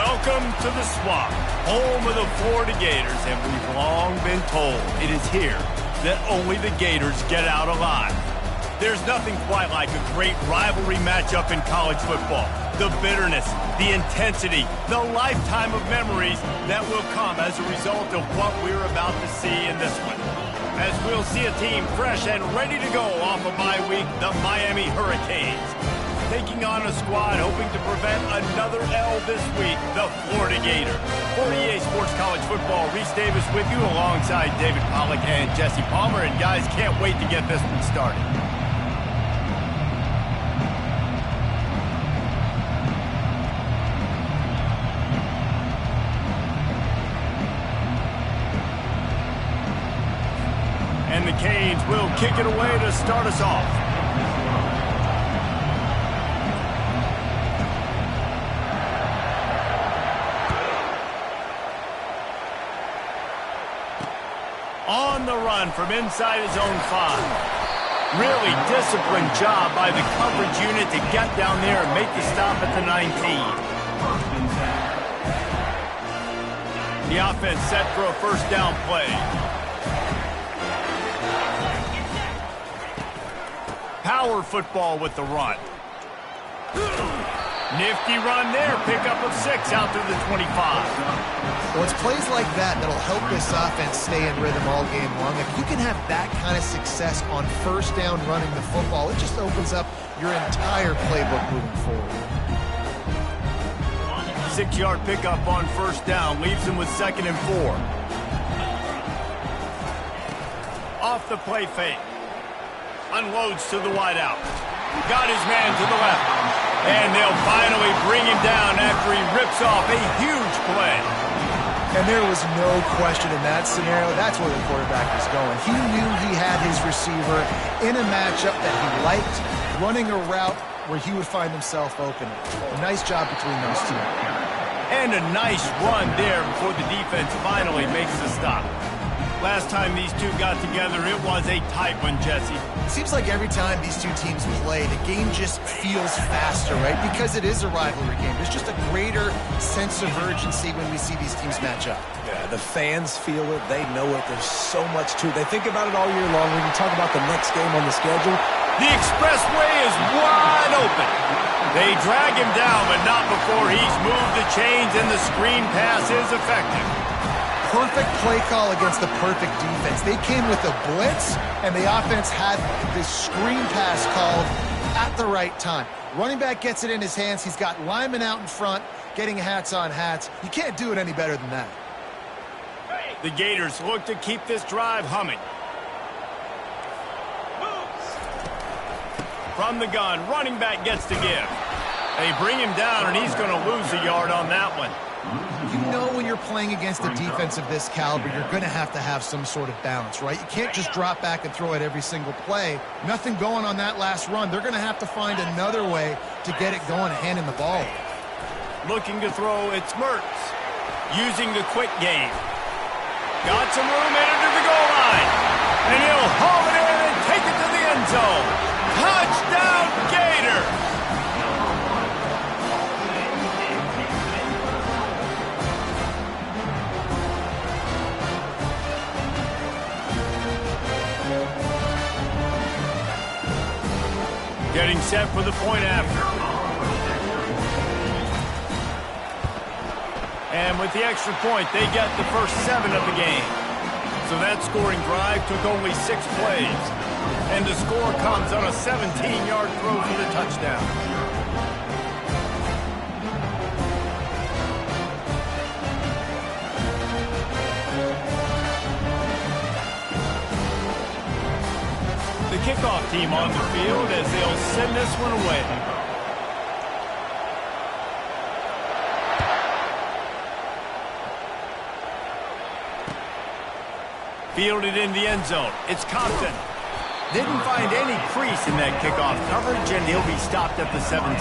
Welcome to the Swamp, home of the Florida Gators, and we've long been told it is here that only the Gators get out alive. There's nothing quite like a great rivalry matchup in college football. The bitterness, the intensity, the lifetime of memories that will come as a result of what we're about to see in this one. As we'll see a team fresh and ready to go off a bye week, the Miami Hurricanes. Taking on a squad hoping to prevent another L this week, the Florida Gators. For EA Sports College Football, Reese Davis with you alongside David Pollack and Jesse Palmer. And guys, can't wait to get this one started. And the Canes will kick it away to start us off. On the run from inside his own 5. Really disciplined job by the coverage unit to get down there and make the stop at the 19. The offense set for a first down play. Power football with the run. Nifty run there. Pickup of 6 out to the 25. Well, it's plays like that that'll help this offense stay in rhythm all game long. If you can have that kind of success on first down running the football, it just opens up your entire playbook moving forward. 6-yard pickup on first down. Leaves him with 2nd and 4. Off the play fake. Unloads to the wideout. Got his man to the left. And they'll finally bring him down after he rips off a huge play. And there was no question in that scenario. That's where the quarterback was going. He knew he had his receiver in a matchup that he liked, running a route where he would find himself open. A nice job between those two. And a nice run there before the defense finally makes the stop. Last time these two got together, it was a tight one, Jesse. It seems like every time these two teams play, the game just feels faster, right? Because it is a rivalry game. There's just a greater sense of urgency when we see these teams match up. Yeah, the fans feel it. They know it. There's so much to it. They think about it all year long. When you talk about the next game on the schedule, the expressway is wide open. They drag him down, but not before he's moved the chains and the screen pass is effective. Perfect play call against the perfect defense. They came with a blitz, and the offense had this screen pass called at the right time. Running back gets it in his hands. He's got linemen out in front, getting hats on hats. You can't do it any better than that. The Gators look to keep this drive humming. From the gun, running back gets to give. They bring him down, and he's going to lose a yard on that one. You know when you're playing against a defense of this caliber, you're going to have some sort of balance, right? You can't just drop back and throw it every single play. Nothing going on that last run. They're going to have to find another way to get it going and handing the ball. Looking to throw, it's Mertz. Using the quick game. Got some room into the goal line. And he'll haul it in and take it to the end zone. Touchdown, Gators! Getting set for the point after. And with the extra point, they get the first 7 of the game. So that scoring drive took only 6 plays. And the score comes on a 17-yard throw for the touchdown. The kickoff team on the field as they'll send this one away. Fielded in the end zone. It's Compton. Didn't find any crease in that kickoff coverage, and he'll be stopped at the 17.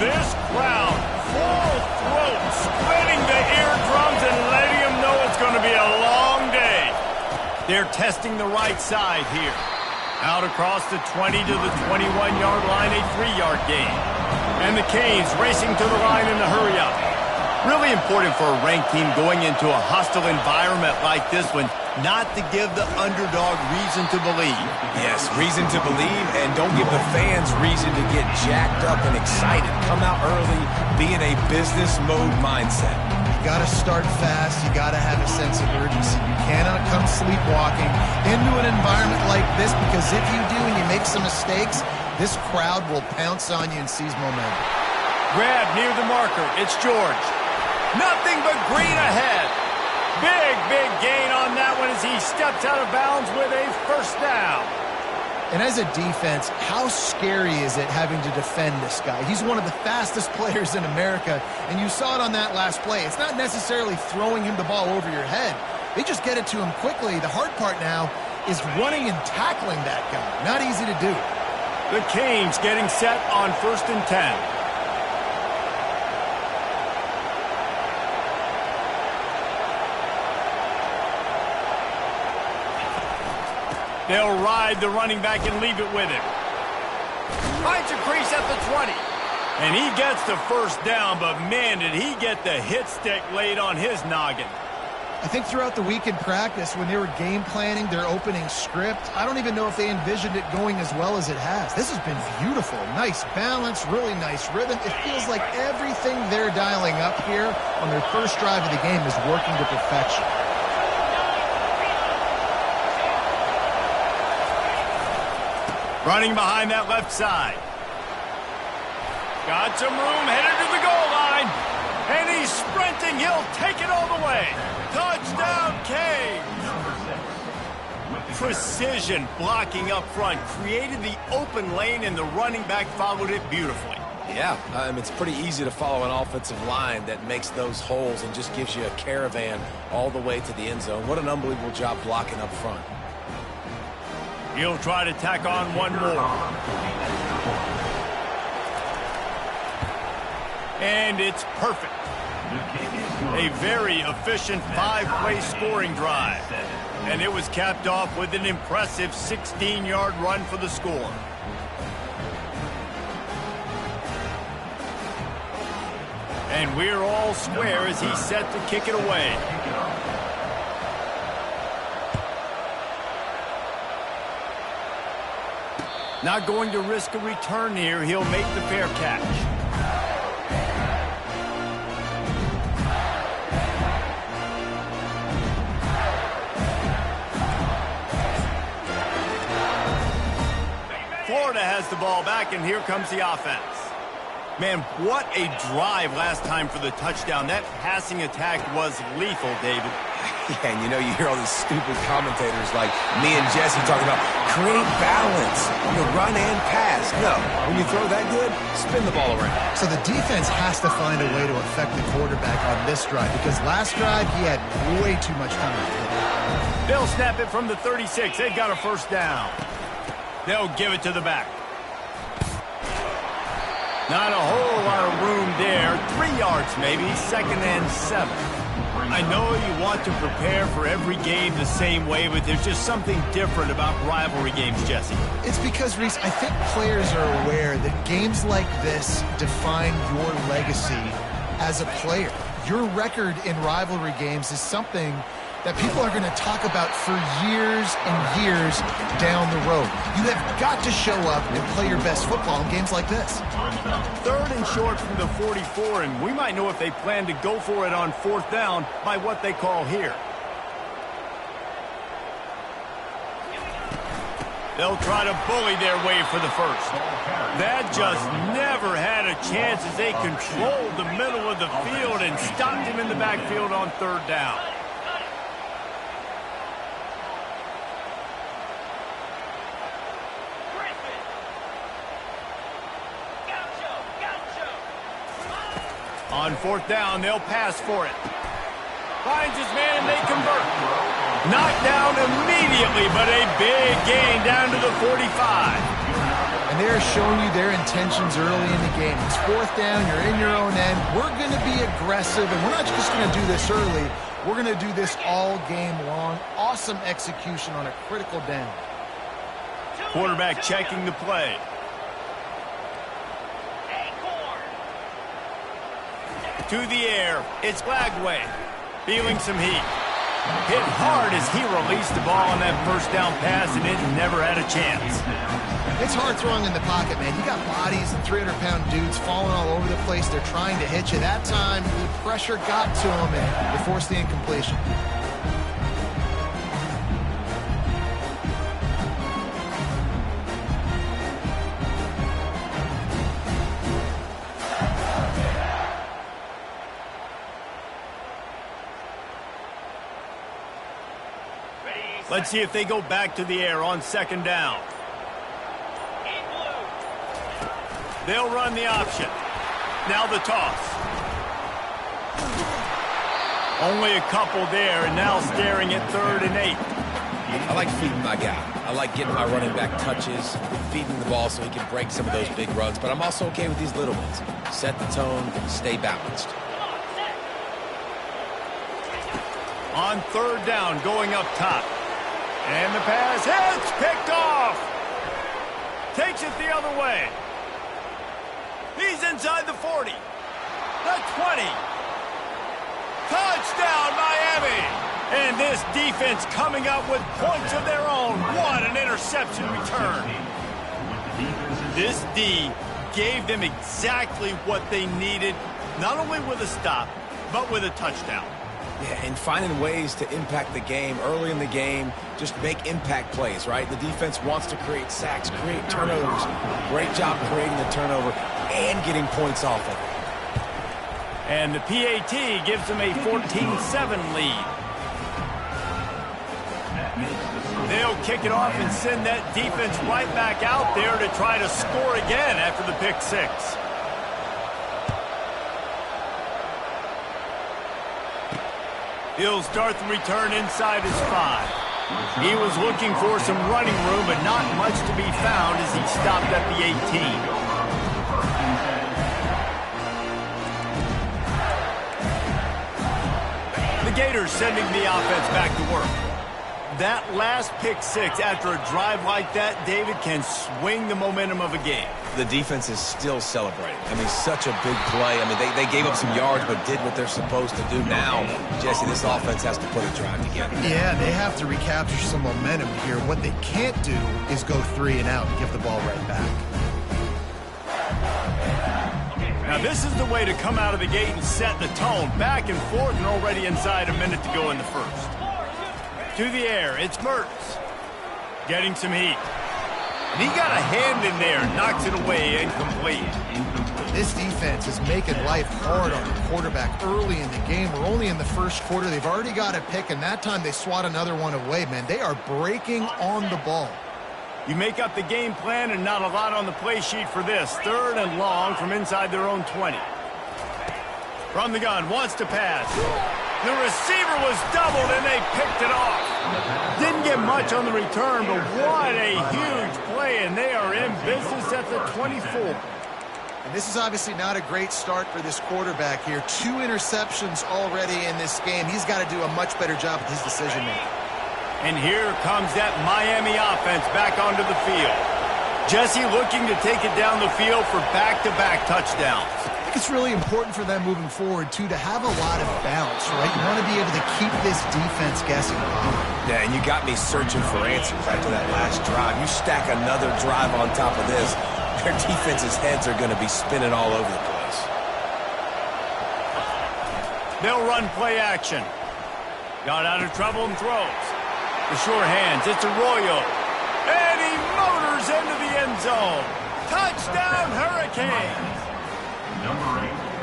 This crowd, full throat, splitting the eardrums and letting them know it's going to be a long day. They're testing the right side here. Out across the 20 to the 21-yard line, a 3-yard gain. And the Canes racing to the line in the hurry up. Really important for a ranked team going into a hostile environment like this one, not to give the underdog reason to believe. Yes, reason to believe, and don't give the fans reason to get jacked up and excited. Come out early, be in a business mode mindset. You got to start fast. You got to have a sense of urgency. You cannot come sleepwalking into an environment like this, because if you do and you make some mistakes, this crowd will pounce on you and seize momentum. Grab near the marker. It's George. Nothing but green ahead. Big gain on that one as he steps out of bounds with a first down. And as a defense, how scary is it having to defend this guy? He's one of the fastest players in America, and you saw it on that last play. It's not necessarily throwing him the ball over your head. They just get it to him quickly. The hard part now is running and tackling that guy. Not easy to do. The Canes getting set on 1st and 10. They'll ride the running back and leave it with him. Finds a crease at the 20. And he gets the first down, but man, did he get the hit stick laid on his noggin. I think throughout the week in practice, when they were game planning their opening script, I don't even know if they envisioned it going as well as it has. This has been beautiful. Nice balance, really nice rhythm. It feels like everything they're dialing up here on their first drive of the game is working to perfection. Running behind that left side. Got some room, headed to the goal line. And he's sprinting. He'll take it all the way. Touchdown, Canes. Precision blocking up front. Created the open lane, and the running back followed it beautifully. Yeah, it's pretty easy to follow an offensive line that makes those holes and just gives you a caravan all the way to the end zone. What an unbelievable job blocking up front. He'll try to tack on one more. And it's perfect. A very efficient 5-play scoring drive. And it was capped off with an impressive 16-yard run for the score. And we're all square as he's set to kick it away. Not going to risk a return here. He'll make the fair catch. Florida has the ball back, and here comes the offense. Man, what a drive last time for the touchdown. That passing attack was lethal, David. Yeah, and you hear all these stupid commentators like me and Jesse talking about create balance, run and pass. No, when you throw that good, spin the ball around. So the defense has to find a way to affect the quarterback on this drive, because last drive he had way too much time to throw. They'll snap it from the 36. They've got a first down. They'll give it to the back. Not a whole lot of room there. 3 yards maybe, 2nd and 7. I know you want to prepare for every game the same way, but there's just something different about rivalry games, Jesse. It's because, Reese, I think players are aware that games like this define your legacy as a player. Your record in rivalry games is something that people are going to talk about for years and years down the road. You have got to show up and play your best football in games like this. 3rd and short from the 44, and we might know if they plan to go for it on 4th down by what they call here. They'll try to bully their way for the first. That just never had a chance as they controlled the middle of the field and stopped him in the backfield on 3rd down. On 4th down, they'll pass for it. Finds his man, and they convert. Knocked down immediately, but a big gain down to the 45. And they're showing you their intentions early in the game. It's 4th down, you're in your own end. We're going to be aggressive, and we're not just going to do this early. We're going to do this all game long. Awesome execution on a critical down. Quarterback checking the play. To the air, it's Lagway, feeling some heat. Hit hard as he released the ball on that first down pass, and it never had a chance. It's hard throwing in the pocket, man. You got bodies and 300-pound dudes falling all over the place. They're trying to hit you. That time, the pressure got to him, and they forced the incompletion. Let's see if they go back to the air on second down. They'll run the option. Now the toss. Only a couple there, and now staring at 3rd and 8. I like feeding my guy. I like getting my running back touches, feeding the ball so he can break some of those big runs. But I'm also okay with these little ones. Set the tone, stay balanced. On 3rd down, going up top. And the pass hits, picked off. Takes it the other way. He's inside the 40. The 20. Touchdown, Miami. And this defense coming up with points of their own. What an interception return. This D gave them exactly what they needed, not only with a stop, but with a touchdown. Yeah, and finding ways to impact the game early in the game, just make impact plays, right? The defense wants to create sacks, create turnovers. Great job creating the turnover and getting points off of it. And the PAT gives them a 14-7 lead. They'll kick it off and send that defense right back out there to try to score again after the pick six. He'll start the return inside his 5. He was looking for some running room, but not much to be found as he stopped at the 18. The Gators sending the offense back to work. That last pick six after a drive like that, David, can swing the momentum of a game. The defense is still celebrating. I mean, such a big play. I mean, they gave up some yards but did what they're supposed to do. Now, Jesse, this offense has to put a drive together. Yeah, they have to recapture some momentum here. What they can't do is go 3 and out and give the ball right back. Now, this is the way to come out of the gate and set the tone. Back and forth and already inside a minute to go in the first. To the air, it's Mertz. Getting some heat. And he got a hand in there, knocks it away, incomplete. This defense is making life hard on the quarterback early in the game. We're only in the first quarter. They've already got a pick, and that time they swat another one away, man. They are breaking on the ball. You make up the game plan and not a lot on the play sheet for this. 3rd and long from inside their own 20. From the gun, wants to pass. The receiver was doubled, and they picked it off. Didn't get much on the return, but what a huge play, and they are in business at the 24. And this is obviously not a great start for this quarterback here. 2 interceptions already in this game. He's got to do a much better job with his decision-making. And here comes that Miami offense back onto the field. Jesse looking to take it down the field for back-to-back touchdowns. I think it's really important for them moving forward, too, to have a lot of bounce, right? You want to be able to keep this defense guessing. Yeah, and you got me searching for answers after that last drive. You stack another drive on top of this, their defense's heads are going to be spinning all over the place. They'll run play action. Got out of trouble and throws. The sure hands, it's Arroyo. And he motors into the end zone. Touchdown, Hurricanes.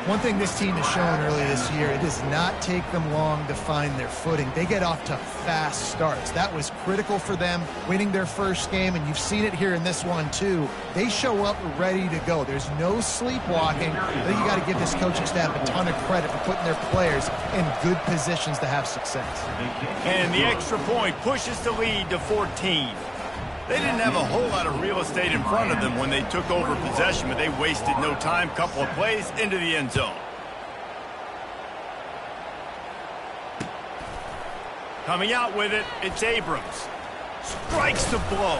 One thing this team has shown early this year, it does not take them long to find their footing. They get off to fast starts. That was critical for them, winning their first game, and you've seen it here in this one, too. They show up ready to go. There's no sleepwalking. I think you got to give this coaching staff a ton of credit for putting their players in good positions to have success. And the extra point pushes the lead to 14. They didn't have a whole lot of real estate in front of them when they took over possession, but they wasted no time. Couple of plays into the end zone. Coming out with it, it's Abrams. Strikes the blow.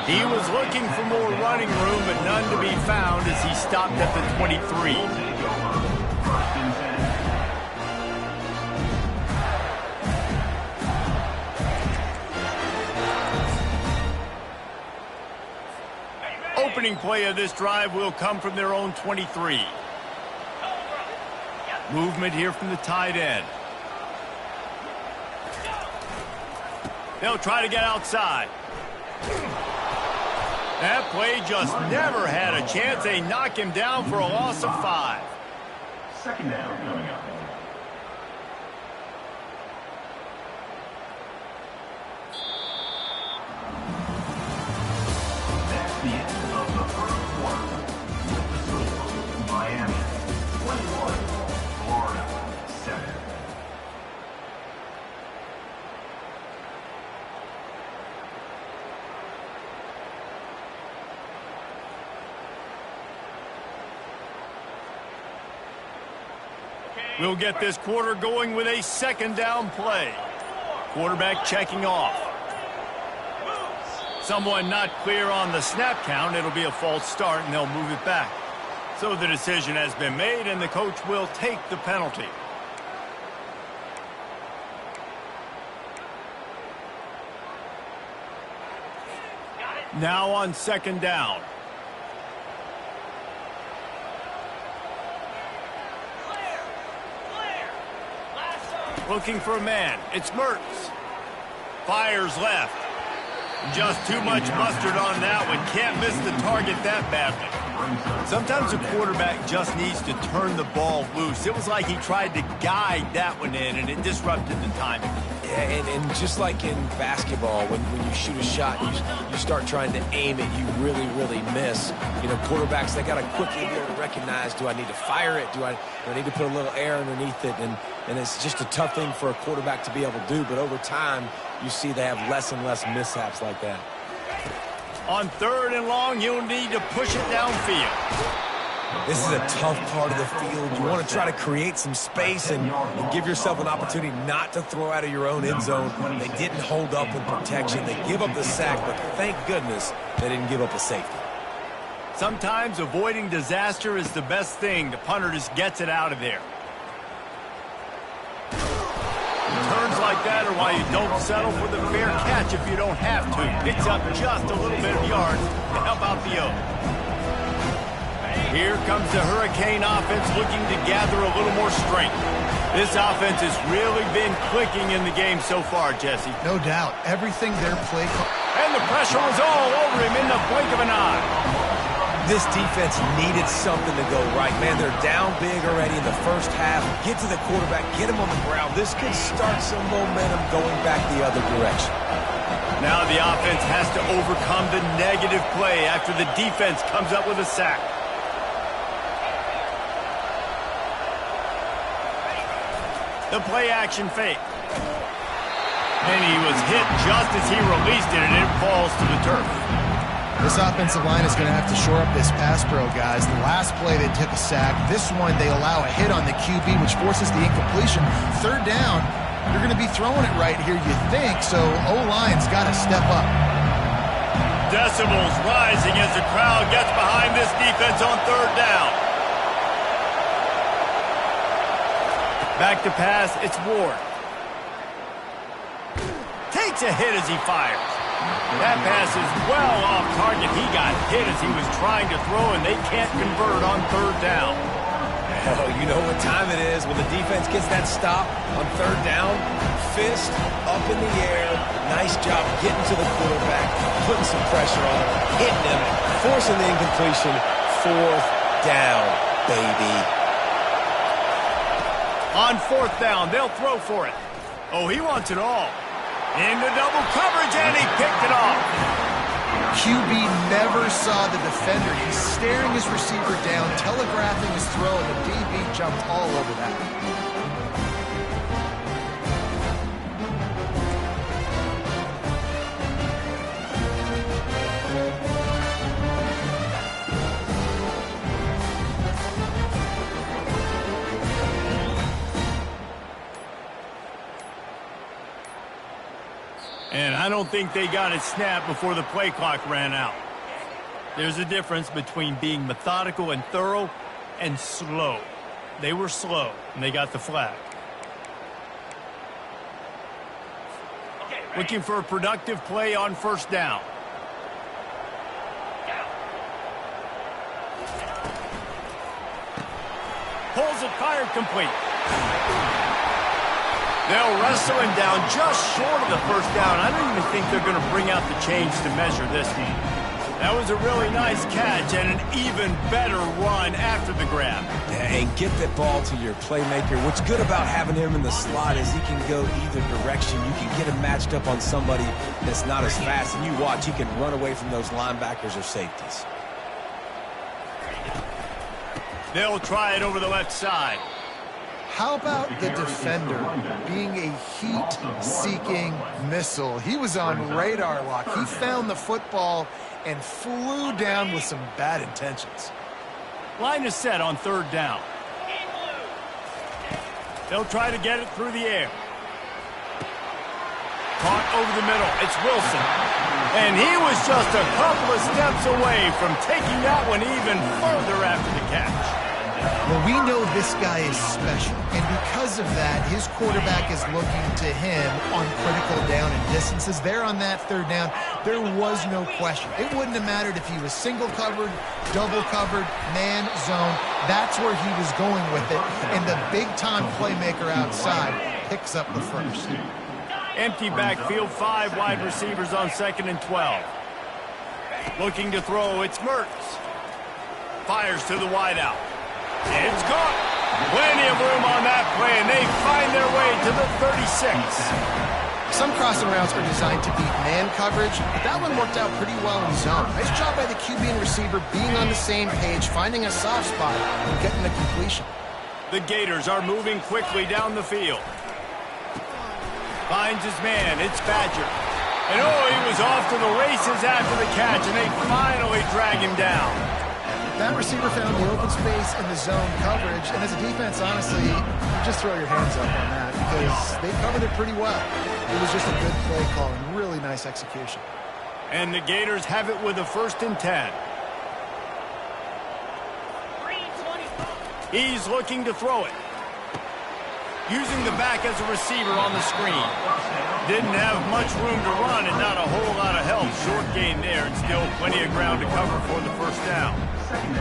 He was looking for more running room, but none to be found as he stopped at the 23. Opening play of this drive will come from their own 23. Movement here from the tight end. They'll try to get outside. That play just never had a chance. They knock him down for a loss of 5. Second down coming up. That's the end of the first quarter. With the score, Miami 21, Florida 7. We'll get this quarter going with a second down play. Quarterback checking off. Someone not clear on the snap count. It'll be a false start, and they'll move it back. So the decision has been made, and the coach will take the penalty. Now on second down. Looking for a man. It's Mertz. Fires left. Just too much mustard on that one. Can't miss the target that badly. Sometimes a quarterback just needs to turn the ball loose. It was like he tried to guide that one in, and it disrupted the timing. Yeah, and just like in basketball, when you shoot a shot, you start trying to aim it, you really, really miss. You know, quarterbacks, they got to quickly be able to recognize, do I need to fire it? Do I need to put a little air underneath it? And it's just a tough thing for a quarterback to be able to do. But over time, you see they have less and less mishaps like that. On third and long, you'll need to push it downfield. This is a tough part of the field. You want to try to create some space and give yourself an opportunity not to throw out of your own end zone. They didn't hold up in protection. They give up the sack, but thank goodness they didn't give up a safety. Sometimes avoiding disaster is the best thing. The punter just gets it out of there. Turns like that are why you don't settle for the fair catch if you don't have to. Picks up just a little bit of yards to help out the O. Here comes the Hurricane offense looking to gather a little more strength. This offense has really been clicking in the game so far, Jesse. No doubt. Everything their play call. And the pressure was all over him in the blink of an eye. This defense needed something to go right. Man, they're down big already in the first half. Get to the quarterback, get him on the ground. This could start some momentum going back the other direction. Now the offense has to overcome the negative play after the defense comes up with a sack. The play-action fake. And he was hit just as he released it, and it falls to the turf. This offensive line is going to have to shore up this pass pro, guys. The last play, they took a sack. This one, they allow a hit on the QB, which forces the incompletion. Third down, you're going to be throwing it right here, you think, so O-line's got to step up. Decibels rising as the crowd gets behind this defense on third down. Back to pass, it's Ward. Takes a hit as he fires. That pass is well off target. He got hit as he was trying to throw, and they can't convert on third down. Oh, you know what time it is when the defense gets that stop on third down. Fist up in the air. Nice job getting to the quarterback, putting some pressure on him, hitting him, forcing the incompletion. Fourth down, baby. On fourth down, they'll throw for it. Oh, he wants it all. Into double coverage, and he picked it off. QB never saw the defender. He's staring his receiver down, telegraphing his throw, and the DB jumped all over that. And I don't think they got it snapped before the play clock ran out. There's a difference between being methodical and thorough and slow. They were slow, and they got the flag. Looking for a productive play on first down. Pulls it, fired, complete. They'll wrestle him down just short of the first down. I don't even think they're going to bring out the change to measure this one. That was a really nice catch and an even better run after the grab. Yeah, and get that ball to your playmaker. What's good about having him in the slot is he can go either direction. You can get him matched up on somebody that's not as fast, and you watch, he can run away from those linebackers or safeties. They'll try it over the left side. How about the defender being a heat-seeking missile? He was on radar lock. He found the football and flew down with some bad intentions. Line is set on third down. They'll try to get it through the air. Caught over the middle. It's Wilson. And he was just a couple of steps away from taking that one even further after the catch. Well, we know this guy is special, and because of that, his quarterback is looking to him on critical down and distances. There on that third down, there was no question. It wouldn't have mattered if he was single covered, double covered, man, zone. That's where he was going with it, and the big-time playmaker outside picks up the first. Empty backfield, 5 wide receivers on 2nd and 12. Looking to throw, it's Mertz. Fires to the wideout. It's caught. Plenty of room on that play, and they find their way to the 36. Some crossing routes are designed to beat man coverage, but that one worked out pretty well in zone. Nice job by the QB and receiver being on the same page, finding a soft spot, and getting the completion. The Gators are moving quickly down the field. Finds his man. It's Badger. And oh, he was off to the races after the catch, and they finally drag him down. That receiver found the open space in the zone coverage, and as a defense, honestly, you just throw your hands up on that because they covered it pretty well. It was just a good play call and really nice execution. And the Gators have it with a 1st and 10. He's looking to throw it. Using the back as a receiver on the screen. Didn't have much room to run and not a whole lot of help. Short gain there and still plenty of ground to cover for the first down.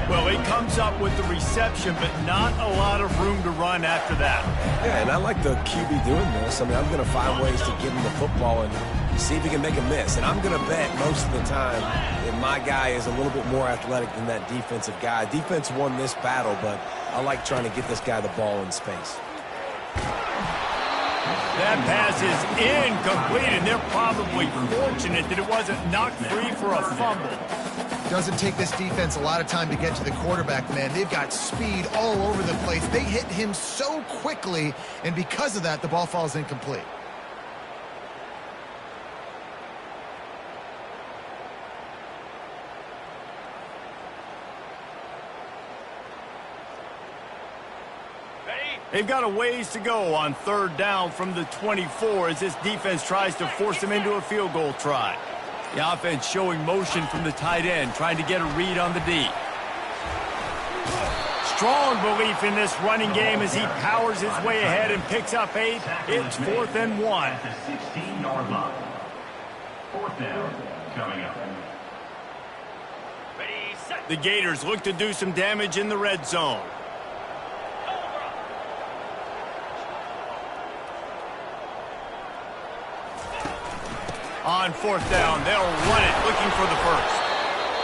Well, he comes up with the reception, but not a lot of room to run after that. Yeah, and I like the QB doing this. I mean, I'm going to find ways to give him the football and see if he can make a miss. And I'm going to bet most of the time that my guy is a little bit more athletic than that defensive guy. Defense won this battle, but I like trying to get this guy the ball in space. That pass is incomplete, and they're probably fortunate that it wasn't knocked free for a fumble. Doesn't take this defense a lot of time to get to the quarterback, man. They've got speed all over the place. They hit him so quickly, and because of that, the ball falls incomplete. They've got a ways to go on third down from the 24 as this defense tries to force them into a field goal try. The offense showing motion from the tight end, trying to get a read on the D. Strong belief in this running game as he powers his way ahead and picks up 8. It's 4th and 1. At the 16-yard line. 4th down coming up. The Gators look to do some damage in the red zone. On 4th down, they'll run it, looking for the first.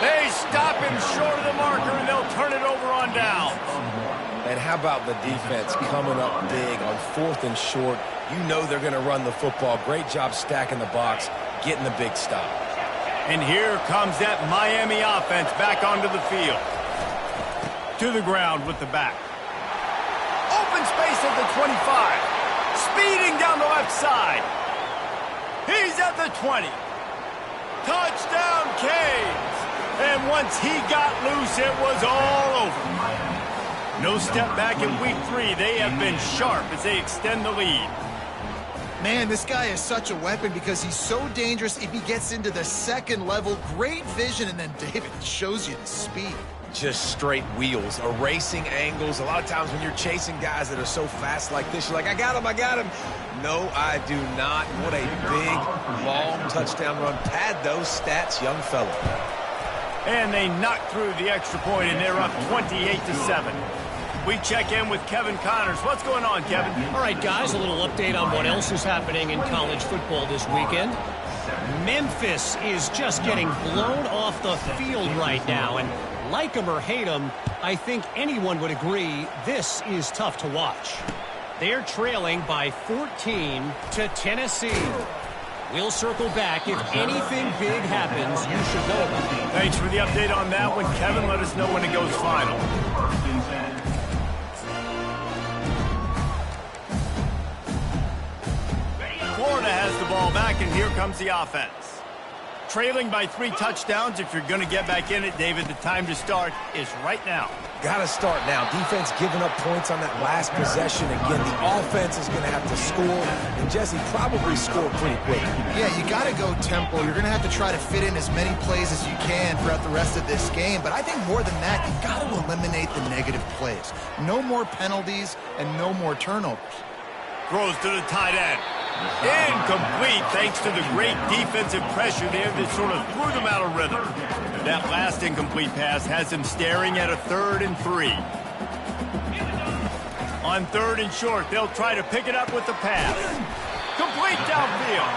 They stop him short of the marker, and they'll turn it over on down. And how about the defense coming up big on 4th and short? You know they're going to run the football. Great job stacking the box, getting the big stop. And here comes that Miami offense back onto the field. To the ground with the back. Open space at the 25. Speeding down the left side. He's at the 20. Touchdown, Canes. And once he got loose, it was all over. No step back in week 3. They have been sharp as they extend the lead. Man, this guy is such a weapon because he's so dangerous if he gets into the second level. Great vision, and then David shows you the speed. Just straight wheels, erasing angles. A lot of times when you're chasing guys that are so fast like this, you're like, I got him. No, I do not. What a big, long touchdown run. Pad those stats, young fella. And they knocked through the extra point, and they're up 28-7. We check in with Kevin Connors. What's going on, Kevin? All right, guys, a little update on what else is happening in college football this weekend. Memphis is just getting blown off the field right now, and like them or hate them, I think anyone would agree this is tough to watch. They're trailing by 14 to Tennessee. We'll circle back. If anything big happens, you should know about it. Thanks for the update on that one, Kevin. Let us know when it goes final. Florida has the ball back, and here comes the offense. Trailing by 3 touchdowns. If you're going to get back in it, David, the time to start is right now. Got to start now. Defense giving up points on that last possession. Again, the offense is going to have to score, and Jesse probably score pretty quick. Yeah, you got to go tempo. You're going to have to try to fit in as many plays as you can throughout the rest of this game. But I think more than that, you got to eliminate the negative plays. No more penalties and no more turnovers. Throws to the tight end. Incomplete thanks to the great defensive pressure there that sort of threw them out of rhythm. That last incomplete pass has them staring at a 3rd and 3. On 3rd and short, they'll try to pick it up with the pass. Complete downfield.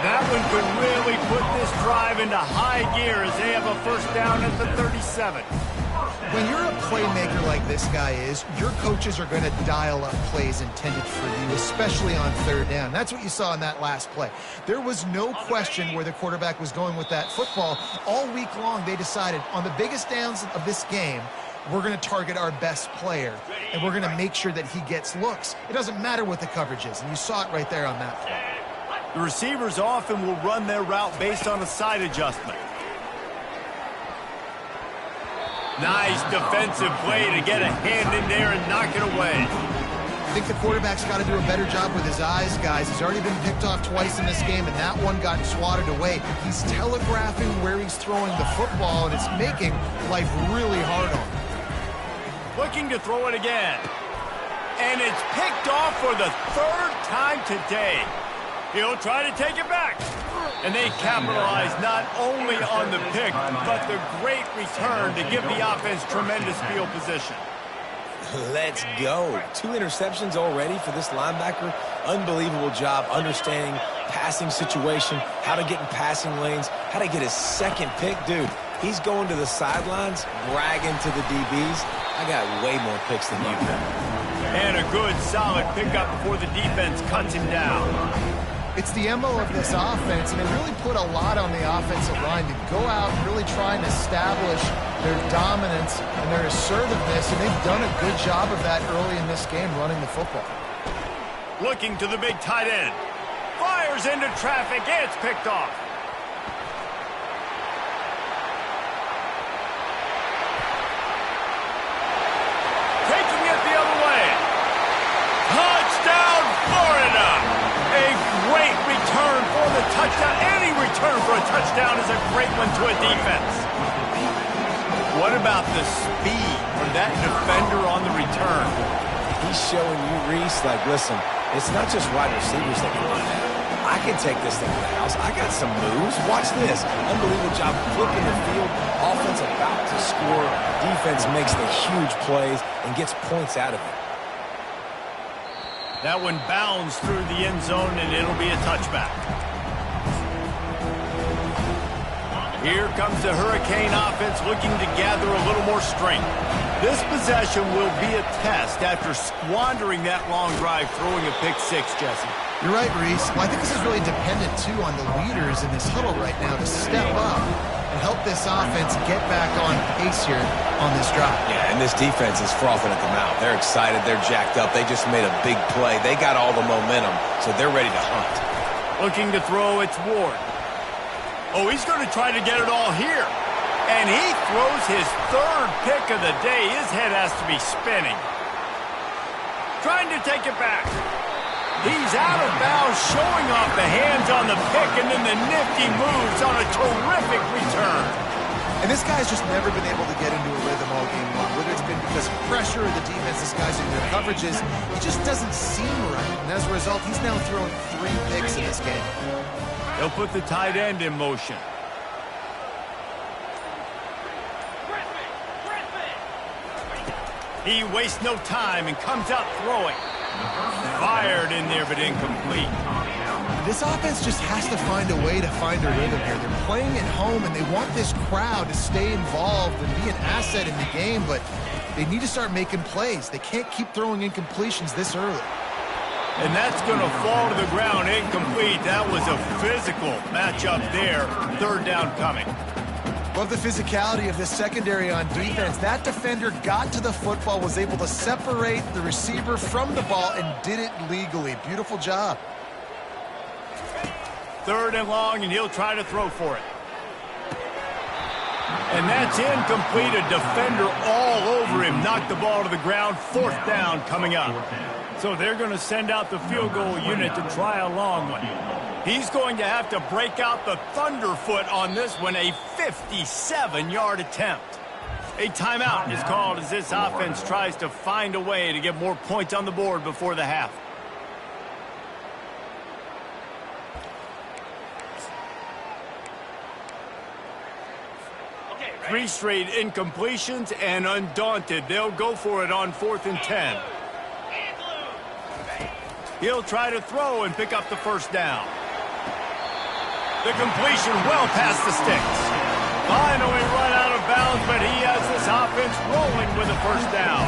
That one could really put this drive into high gear as they have a first down at the 37. When you're a playmaker like this guy is, your coaches are going to dial up plays intended for you, especially on 3rd down. That's what you saw in that last play. There was no question where the quarterback was going with that football. All week long, they decided on the biggest downs of this game, we're going to target our best player, and we're going to make sure that he gets looks. It doesn't matter what the coverage is, and you saw it right there on that play. The receivers often will run their route based on a side adjustment. Nice defensive play to get a hand in there and knock it away. I think the quarterback's got to do a better job with his eyes, guys. He's already been picked off twice in this game, and that one got swatted away. He's telegraphing where he's throwing the football, and it's making life really hard on him. Looking to throw it again. And it's picked off for the 3rd time today. He'll try to take it back. And they capitalize not only on the pick, but the great return to give the offense tremendous field position. Let's go. 2 interceptions already for this linebacker. Unbelievable job understanding passing situation, how to get in passing lanes, how to get his 2nd pick. Dude, he's going to the sidelines, bragging to the DBs. I got way more picks than you do. And a good, solid pickup before the defense cuts him down. It's the MO of this offense, and they really put a lot on the offensive line to go out and really try and establish their dominance and their assertiveness, and they've done a good job of that early in this game running the football. Looking to the big tight end. Fires into traffic. It's picked off. Taking it the other way. Touchdown, Florida! A great return for the touchdown. Any return for a touchdown is a great one to a defense. What about the speed from that defender on the return? He's showing you, Reese, like, listen, it's not just wide receivers that can do that. I can take this thing to the house. I got some moves. Watch this. Unbelievable job flipping the field. Offense about to score. Defense makes the huge plays and gets points out of it. That one bounds through the end zone, and it'll be a touchback. Here comes the Hurricane offense looking to gather a little more strength. This possession will be a test after squandering that long drive, throwing a pick 6, Jesse. You're right, Reese. Well, I think this is really dependent, too, on the leaders in this huddle right now to step up and help this offense get back on pace here on this drive. Yeah, and this defense is frothing at the mouth. They're excited. They're jacked up. They just made a big play. They got all the momentum, so they're ready to hunt. Looking to throw, it's Ward. Oh, he's going to try to get it all here. And he throws his 3rd pick of the day. His head has to be spinning. Trying to take it back. He's out of bounds, showing off the hands on the pick, and then the nifty moves on a terrific return. And this guy's just never been able to get into a rhythm all game long. Whether it's been because of pressure or the defense disguising their coverages, he just doesn't seem right. And as a result, he's now throwing 3 picks in this game. They'll put the tight end in motion. He wastes no time and comes out throwing. Fired in there, but incomplete. This offense just has to find a way to find a rhythm here. They're playing at home, and they want this crowd to stay involved and be an asset in the game, but they need to start making plays. They can't keep throwing incompletions this early. And that's going to fall to the ground incomplete. That was a physical matchup there. 3rd down coming. Love the physicality of this secondary on defense. That defender got to the football, was able to separate the receiver from the ball, and did it legally. Beautiful job. 3rd and long, and he'll try to throw for it. And that's incomplete. A defender all over him. Knocked the ball to the ground. 4th down coming up. So they're going to send out the field goal unit to try a long one. He's going to have to break out the thunderfoot on this one, a 57-yard attempt. A timeout is called as this offense tries to find a way to get more points on the board before the half. Three straight incompletions, and undaunted, they'll go for it on 4th and 10. He'll try to throw and pick up the 1st down. The completion well past the sticks. Finally run out of bounds, but he has this offense rolling with a 1st down.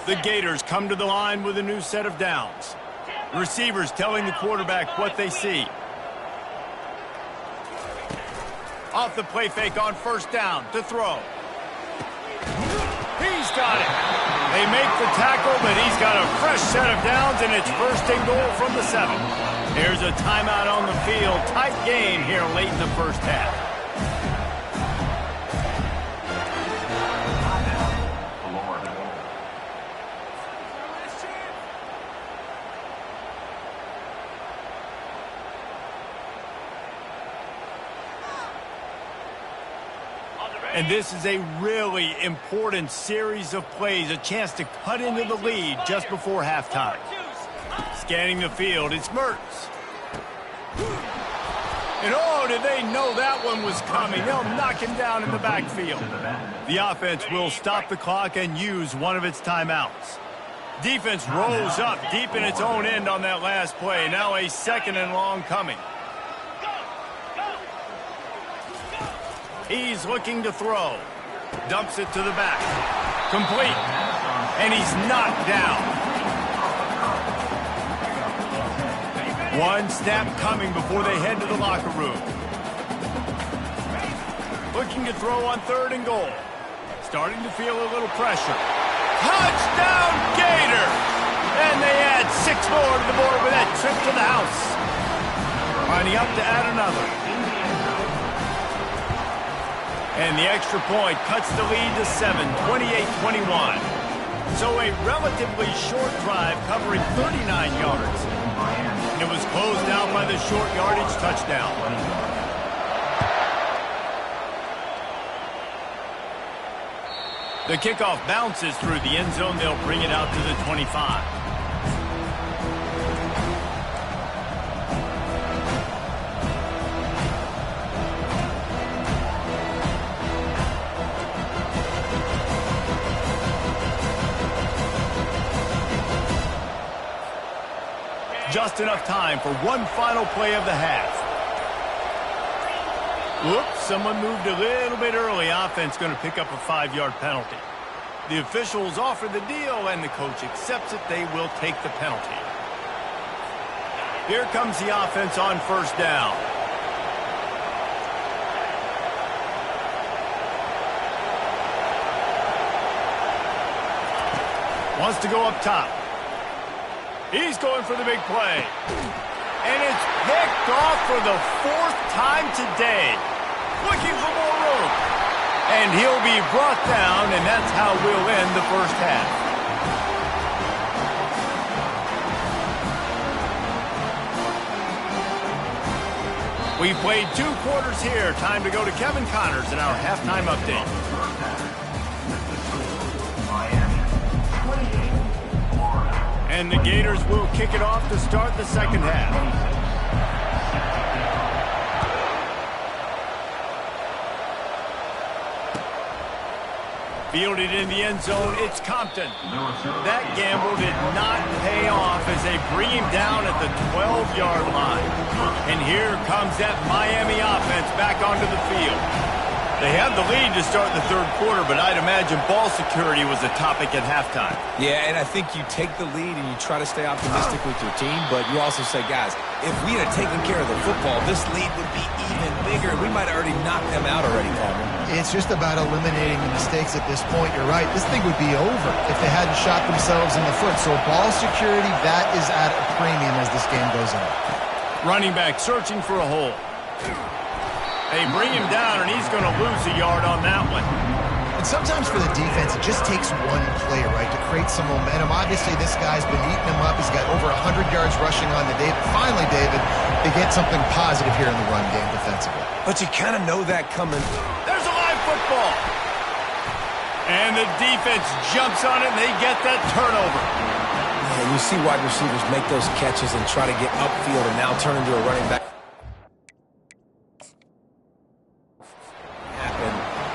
The Gators come to the line with a new set of downs. The receivers telling the quarterback what they see. Off the play fake on 1st down to throw. He's got it. They make the tackle, but he's got a fresh set of downs, and it's 1st and goal from the 7. There's a timeout on the field. Tight game here late in the 1st half. And this is a really important series of plays, a chance to cut into the lead just before halftime. Scanning the field, it's Mertz. And oh, did they know that one was coming? They'll knock him down in the backfield. The offense will stop the clock and use one of its timeouts. Defense rolls up deep in its own end on that last play. Now a 2nd and long coming. He's looking to throw. Dumps it to the back. Complete. And he's knocked down. One snap coming before they head to the locker room. Looking to throw on 3rd and goal. Starting to feel a little pressure. Touchdown, Gator! And they add 6 more to the board with that trip to the house. Lining up to add another. And the extra point cuts the lead to 7, 28-21. So a relatively short drive covering 39 yards. And it was closed out by the short yardage touchdown. The kickoff bounces through the end zone. They'll bring it out to the 25. Just enough time for one final play of the half. Whoops, someone moved a little bit early. Offense going to pick up a 5-yard penalty. The officials offer the deal, and the coach accepts it. They will take the penalty. Here comes the offense on 1st down. Wants to go up top. He's going for the big play. And it's picked off for the 4th time today. Looking for more room. And he'll be brought down, and that's how we'll end the first half. We've played 2 quarters here. Time to go to Kevin Connors in our halftime update. And the Gators will kick it off to start the second half. Fielded in the end zone, it's Compton. That gamble did not pay off as they bring him down at the 12-yard line. And here comes that Miami offense back onto the field. They have the lead to start the third quarter, but I'd imagine ball security was a topic at halftime. Yeah, and I think you take the lead and you try to stay optimistic with your team, but you also say, guys, if we had taken care of the football, this lead would be even bigger. We might have already knocked them out already, Palmer. It's just about eliminating the mistakes at this point. You're right. This thing would be over if they hadn't shot themselves in the foot. So ball security, that is at a premium as this game goes on. Running back searching for a hole. They bring him down, and he's going to lose a yard on that one. And sometimes for the defense, it just takes one play, right, to create some momentum. Obviously, this guy's been eating him up. He's got over 100 yards rushing on the day. Finally, David, they get something positive here in the run game defensively. But you kind of know that coming. There's a live football. And the defense jumps on it, and they get that turnover. And you see wide receivers make those catches and try to get upfield and now turn into a running back.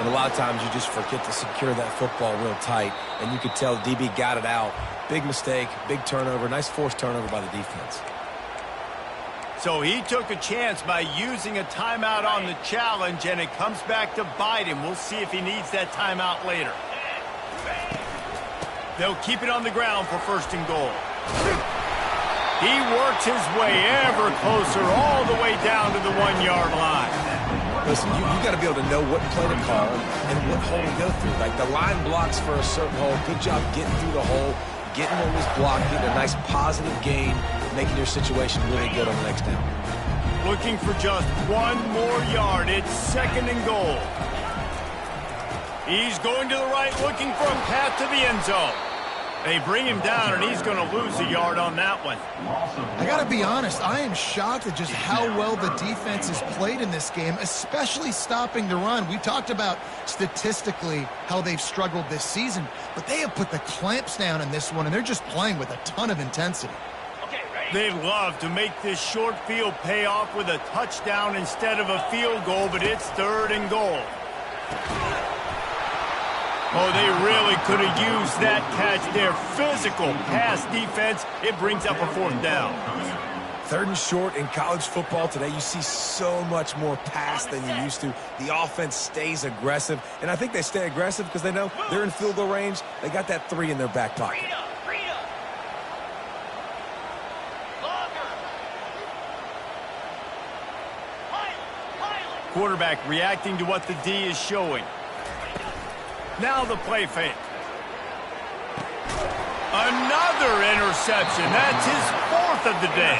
And a lot of times you just forget to secure that football real tight, and you could tell DB got it out. Big mistake, big turnover, nice forced turnover by the defense. So he took a chance by using a timeout on the challenge, and it comes back to bite him. We'll see if he needs that timeout later. They'll keep it on the ground for first and goal. He works his way ever closer all the way down to the 1-yard line. Listen, you got to be able to know what play to call and what hole to go through. Like the line blocks for a certain hole. Good job getting through the hole, getting what was blocked, getting a nice positive gain, making your situation really good on the next down. Looking for just 1 more yard. It's second and goal. He's going to the right, looking for a path to the end zone. They bring him down, and he's going to lose a yard on that one. I got to be honest, I am shocked at just how well the defense has played in this game, especially stopping the run. We talked about statistically how they've struggled this season, but they have put the clamps down in this one, and they're just playing with a ton of intensity. They love to make this short field pay off with a touchdown instead of a field goal, but it's third and goal. Oh, they really could have used that catch there. Physical pass defense. It brings up a fourth down. Third and short in college football today. You see so much more pass than you used to. The offense stays aggressive, and I think they stay aggressive because they know they're in field goal range. They got that 3 in their back pocket. Quarterback reacting to what the D is showing. Now the play fake. Another interception. That's his 4th of the day.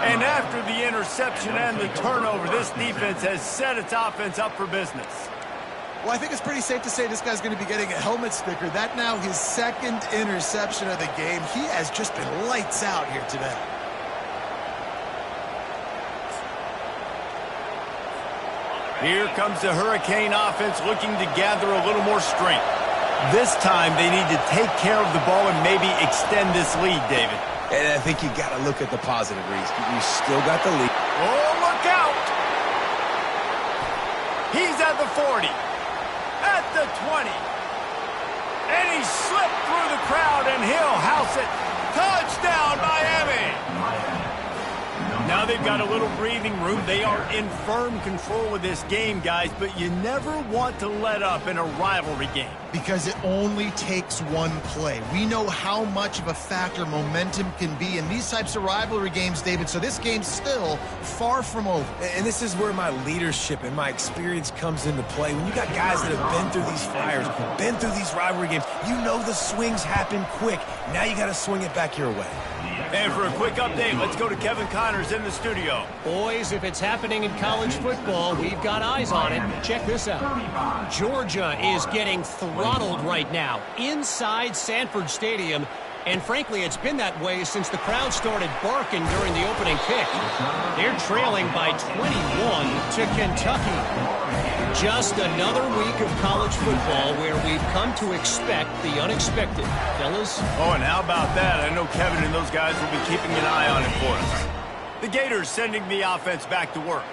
And after the interception and the turnover, this defense has set its offense up for business. Well, I think it's pretty safe to say this guy's going to be getting a helmet sticker. That now his 2nd interception of the game. He has just been lights out here today. Here comes the Hurricane offense looking to gather a little more strength. This time they need to take care of the ball and maybe extend this lead, David. And I think you got to look at the positive, Reese. You still got the lead. Oh, look out! He's at the 40, at the 20, and he slipped through the crowd, and he'll house it. Touchdown, Miami! Now they've got a little breathing room. They are in firm control of this game, guys, but you never want to let up in a rivalry game. Because it only takes one play. We know how much of a factor momentum can be in these types of rivalry games, David, so this game's still far from over. And this is where my leadership and my experience comes into play. When you got guys that have been through these fires, been through these rivalry games, you know the swings happen quick. Now you got to swing it back your way. And for a quick update, let's go to Kevin Connors in the studio. Boys, if it's happening in college football, we've got eyes on it. Check this out. Georgia is getting throttled right now inside Sanford Stadium. And frankly, it's been that way since the crowd started barking during the opening kick. They're trailing by 21 to Kentucky. Just another week of college football where we've come to expect the unexpected. Fellas? Oh, and how about that? I know Kevin and those guys will be keeping an eye on it for us. The Gators sending the offense back to work.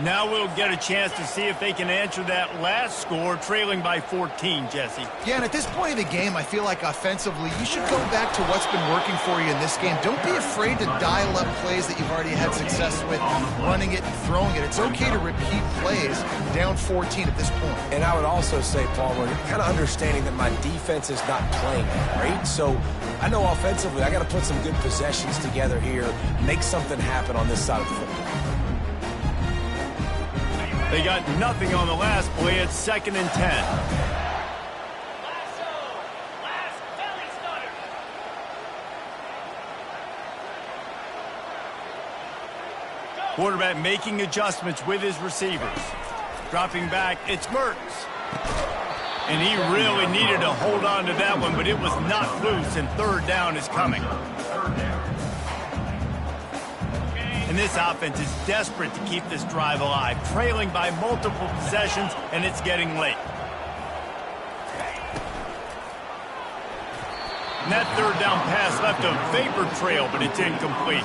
Now we'll get a chance to see if they can answer that last score, trailing by 14, Jesse. Yeah, and at this point of the game, I feel like offensively, you should go back to what's been working for you in this game. Don't be afraid to dial up plays that you've already had success with, running it and throwing it. It's okay to repeat plays down 14 at this point. And I would also say, Palmer, kind of understanding that my defense is not playing great. So I know offensively, I got to put some good possessions together here, make something happen on this side of the football. They got nothing on the last play. It's 2nd and 10. Quarterback making adjustments with his receivers. Dropping back, it's Mertens. And he really needed to hold on to that one, but it was not loose, and 3rd down is coming. And this offense is desperate to keep this drive alive, trailing by multiple possessions, and it's getting late. And that 3rd down pass left a vapor trail, but it's incomplete.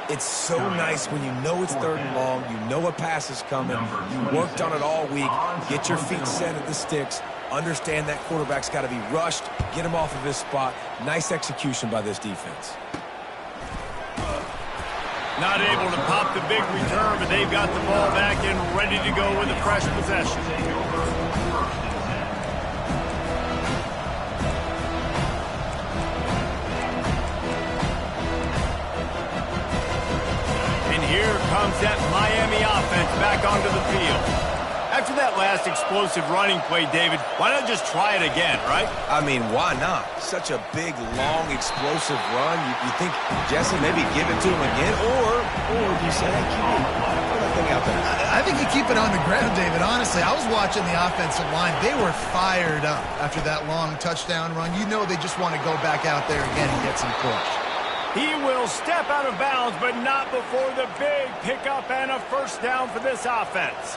It's so nice when you know it's 3rd and long, you know a pass is coming, you worked on it all week, get your feet set at the sticks, understand that quarterback's got to be rushed, get him off of his spot. Nice execution by this defense. Not able to pop the big return, but they've got the ball back and ready to go with a fresh possession. And here comes that Miami offense back onto the field. After that last explosive running play, David, why not just try it again, right? I mean, why not? Such a big, long, explosive run. You think, Jesse, maybe give it to him again? Or do you say, hey, put that thing out there? I think you keep it on the ground, David. Honestly, I was watching the offensive line. They were fired up after that long touchdown run. You know they just want to go back out there again and get some push. He will step out of bounds, but not before the big pickup and a 1st down for this offense.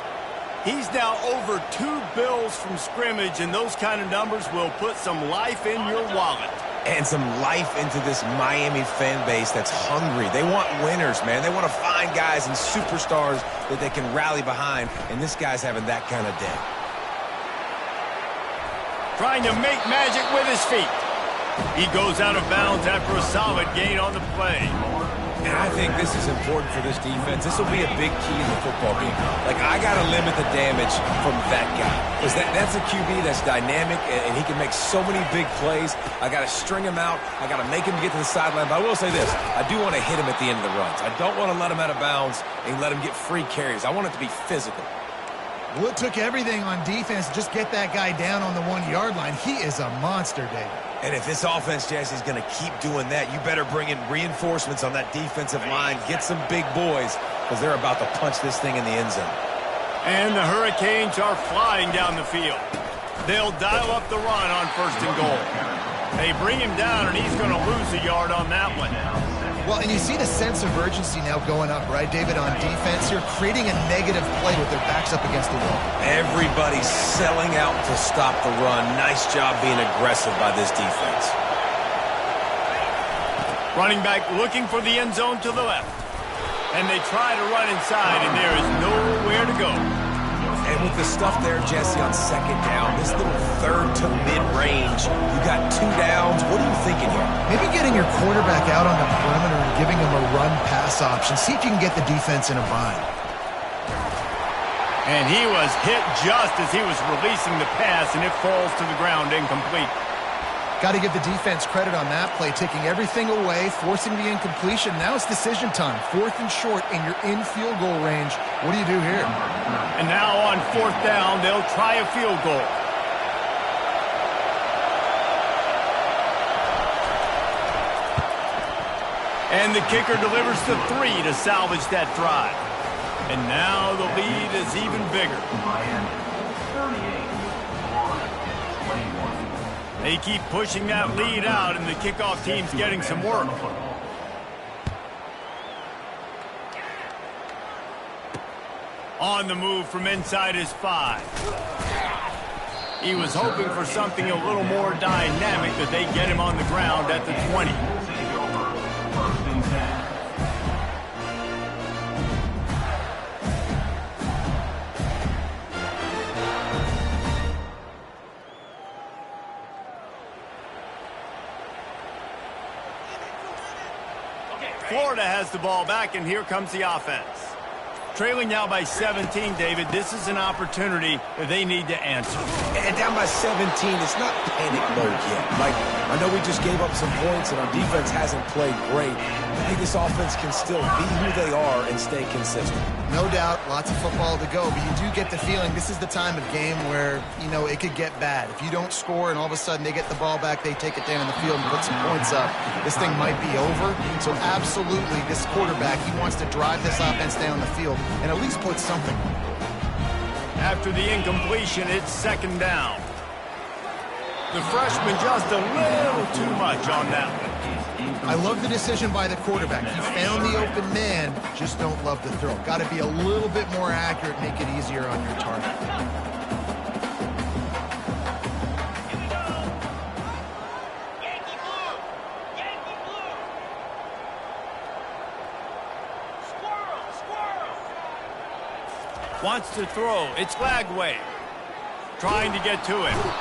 He's now over 2 bills from scrimmage, and those kind of numbers will put some life in your wallet. And some life into this Miami fan base that's hungry. They want winners, man. They want to find guys and superstars that they can rally behind, and this guy's having that kind of day. Trying to make magic with his feet. He goes out of bounds after a solid gain on the play. And I think this is important for this defense. This will be a big key in the football game. Like, I got to limit the damage from that guy. Because that's a QB that's dynamic, and he can make so many big plays. I got to string him out. I got to make him get to the sideline. But I will say this. I do want to hit him at the end of the runs. I don't want to let him out of bounds and let him get free carries. I want it to be physical. Well, it took everything on defense to just get that guy down on the 1-yard line. He is a monster, David. And if this offense, Jesse, is going to keep doing that, you better bring in reinforcements on that defensive line. Get some big boys, because they're about to punch this thing in the end zone. And the Hurricanes are flying down the field. They'll dial up the run on 1st and goal. They bring him down, and he's going to lose a yard on that one. Well, and you see the sense of urgency now going up, right, David, on defense here, creating a negative play with their backs up against the wall. Everybody's selling out to stop the run. Nice job being aggressive by this defense. Running back looking for the end zone to the left. And they try to run inside, and there is nowhere to go. And with the stuff there, Jesse, on 2nd down, this little 3rd to mid-range, you got 2 downs. What are you thinking here? Maybe getting your quarterback out on the perimeter and giving him a run-pass option. See if you can get the defense in a bind. And he was hit just as he was releasing the pass, and it falls to the ground incomplete. Got to give the defense credit on that play, taking everything away, forcing the incompletion. Now it's decision time. 4th and short, and you're in field goal range. What do you do here? And now on 4th down, they'll try a field goal. And the kicker delivers the 3 to salvage that drive. And now the lead is even bigger. Miami, 38, Florida, 21. They keep pushing that lead out, and the kickoff team's getting some work. On the move from inside his 5. He was hoping for something a little more dynamic, that they get him on the ground at the 20. First and 10. Florida has the ball back, and here comes the offense. Trailing now by 17, David. This is an opportunity that they need to answer. And down by 17, it's not panic mode yet. Like, I know we just gave up some points and our defense hasn't played great. I think this offense can still be who they are and stay consistent. No doubt, lots of football to go, but you do get the feeling this is the time of game where, you know, it could get bad. If you don't score and all of a sudden they get the ball back, they take it down in the field and put some points up, this thing might be over. So absolutely, this quarterback, he wants to drive this offense down the field and at least put something. After the incompletion, it's second down. The freshman just a little too much on that one. I love the decision by the quarterback. He found the open man, just don't love the throw. Got to be a little bit more accurate, make it easier on your target. Wants to throw. It's Lagway. Trying to get to him.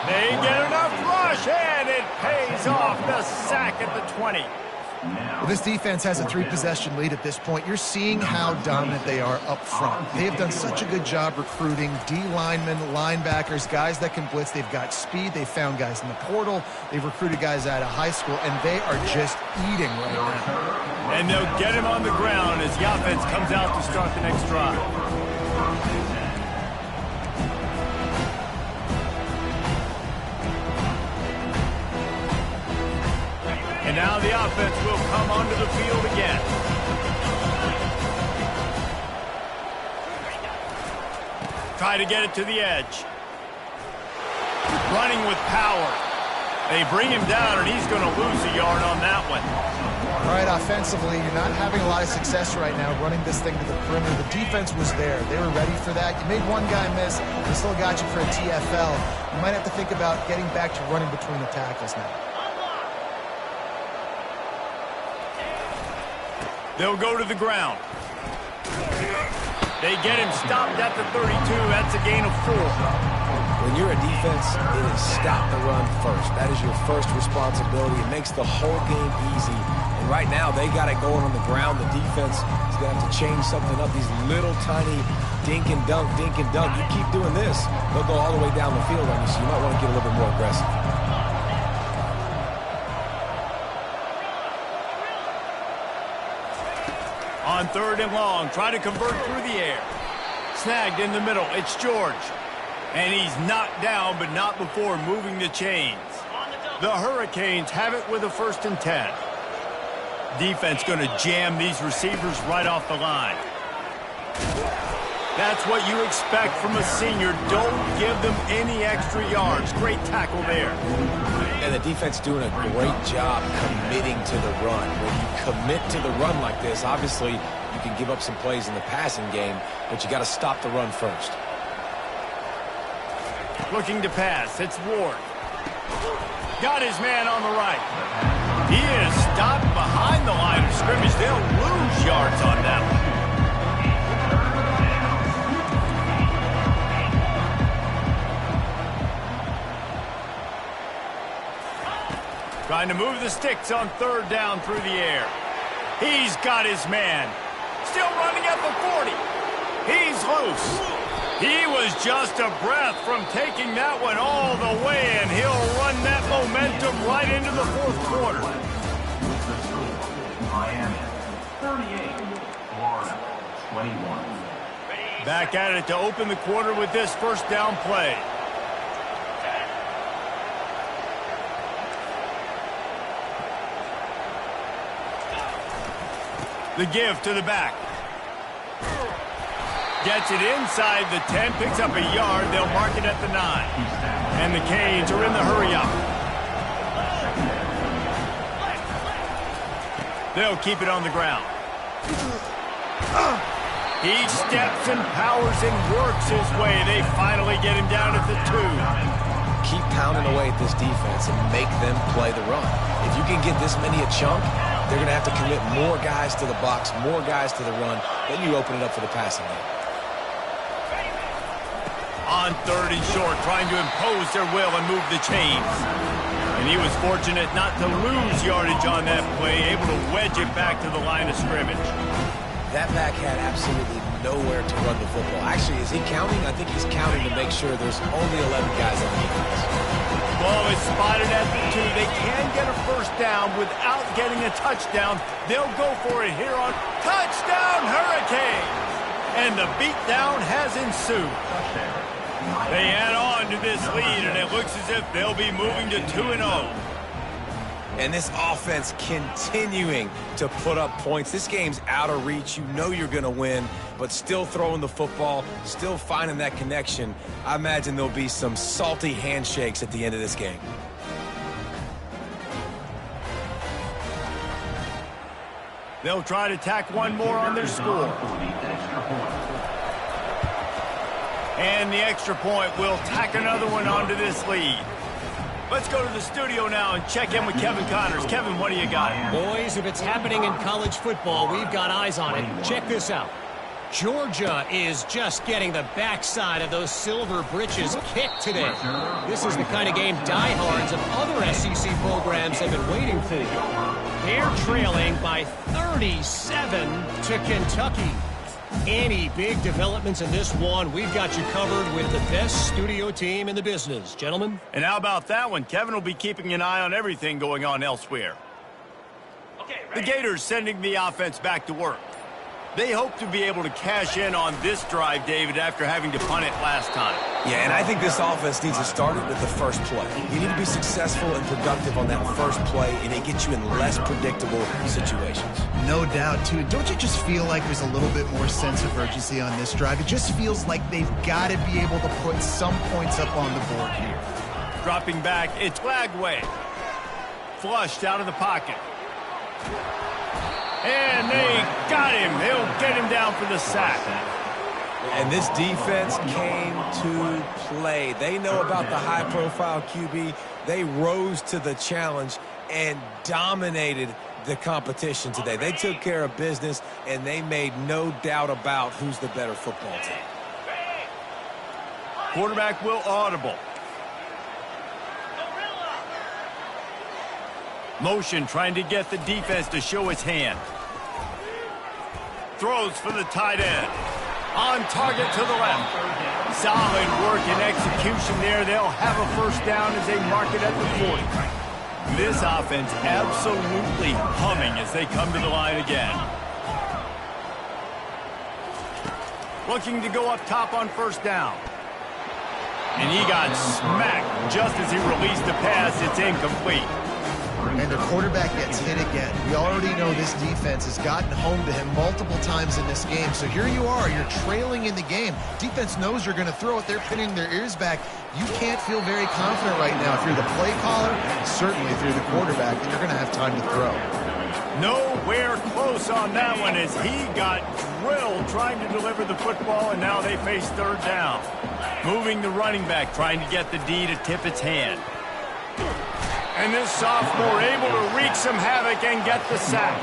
They get enough rush, and it pays off. The sack at the 20. Well, this defense has a 3-possession lead at this point. You're seeing how dominant they are up front. They have done such a good job recruiting D-linemen, linebackers, guys that can blitz. They've got speed. They've found guys in the portal. They've recruited guys out of high school, and they are just eating right now. And they'll get him on the ground as the offense comes out to start the next drive. And now the offense will come onto the field again. Try to get it to the edge. Running with power. They bring him down, and he's going to lose a yard on that one. All right, offensively, you're not having a lot of success right now running this thing to the perimeter. The defense was there. They were ready for that. You made one guy miss. They still got you for a TFL. You might have to think about getting back to running between the tackles now. They'll go to the ground. They get him stopped at the 32. That's a gain of 4. When you're a defense, it is stop the run first. That is your first responsibility. It makes the whole game easy. And right now, they got it going on the ground. The defense is going to have to change something up. These little tiny dink and dunk, dink and dunk. You keep doing this, they'll go all the way down the field on you, so you might want to get a little bit more aggressive. On 3rd and long, try to convert through the air. Snagged in the middle. It's George. And he's knocked down, but not before moving the chains. The Hurricanes have it with a 1st and 10. Defense going to jam these receivers right off the line. That's what you expect from a senior. Don't give them any extra yards. Great tackle there. And the defense doing a great job committing to the run. When you commit to the run like this, obviously you can give up some plays in the passing game, but you got to stop the run first. Looking to pass. It's Ward. Got his man on the right. He is stopped behind the line of scrimmage. They'll lose yards on that one. Trying to move the sticks on 3rd down through the air. He's got his man. Still running at the 40. He's loose. He was just a breath from taking that one all the way, and he'll run that momentum right into the 4th quarter. Miami, 38, Florida, 21. Back at it to open the quarter with this 1st down play. The give to the back. Gets it inside the 10, picks up a yard. They'll mark it at the 9. And the Canes are in the hurry-up. They'll keep it on the ground. He steps and powers and works his way. They finally get him down at the 2. Keep pounding away at this defense and make them play the run. If you can get this many a chunk, they're going to have to commit more guys to the box, more guys to the run. Then you open it up for the passing game. On 3rd and short, trying to impose their will and move the chains. And he was fortunate not to lose yardage on that play, able to wedge it back to the line of scrimmage. That back had absolutely nowhere to run the football. Actually, is he counting? I think he's counting to make sure there's only 11 guys on defense. Ball is spotted at the 2. They can get a first down without getting a touchdown. They'll go for it here on Touchdown Hurricane. And the beatdown has ensued. They add on to this lead, and it looks as if they'll be moving to 2-0. And this offense continuing to put up points. This game's out of reach. You know you're going to win, but still throwing the football, still finding that connection. I imagine there'll be some salty handshakes at the end of this game. They'll try to tack one more on their score. And the extra point will tack another one onto this lead. Let's go to the studio now and check in with Kevin Connors. Kevin, what do you got? Boys, if it's happening in college football, we've got eyes on it. Check this out. Georgia is just getting the backside of those silver britches kicked today. This is the kind of game diehards of other SEC programs have been waiting for. They're trailing by 37 to Kentucky. Any big developments in this one, we've got you covered with the best studio team in the business. Gentlemen? And how about that one? Kevin will be keeping an eye on everything going on elsewhere. The Gators sending the offense back to work. They hope to be able to cash in on this drive, David, after having to punt it last time. Yeah, and I think this offense needs to start it with the first play. You need to be successful and productive on that first play, and it gets you in less predictable situations. No doubt, too. Don't you just feel like there's a little bit more sense of urgency on this drive? It just feels like they've got to be able to put some points up on the board here. Dropping back, it's Flagway. Flushed out of the pocket. And they got him. They'll get him down for the sack. And this defense came to play. They know about the high-profile QB. They rose to the challenge and dominated the competition today. They took care of business, and they made no doubt about who's the better football team. Quarterback will audible. Motion trying to get the defense to show its hand. Throws for the tight end. On target to the left. Solid work and execution there. They'll have a first down as they mark it at the 40. This offense absolutely humming as they come to the line again. Looking to go up top on first down. And he got smacked just as he released the pass. It's incomplete. And the quarterback gets hit again. We already know this defense has gotten home to him multiple times in this game. So here you are, you're trailing in the game. Defense knows you're going to throw it. They're pinning their ears back. You can't feel very confident right now. If you're the play caller, certainly if you're the quarterback, then you're going to have time to throw. Nowhere close on that one as he got drilled trying to deliver the football, and now they face third down. Moving the running back, trying to get the D to tip its hand. And this sophomore able to wreak some havoc and get the sack.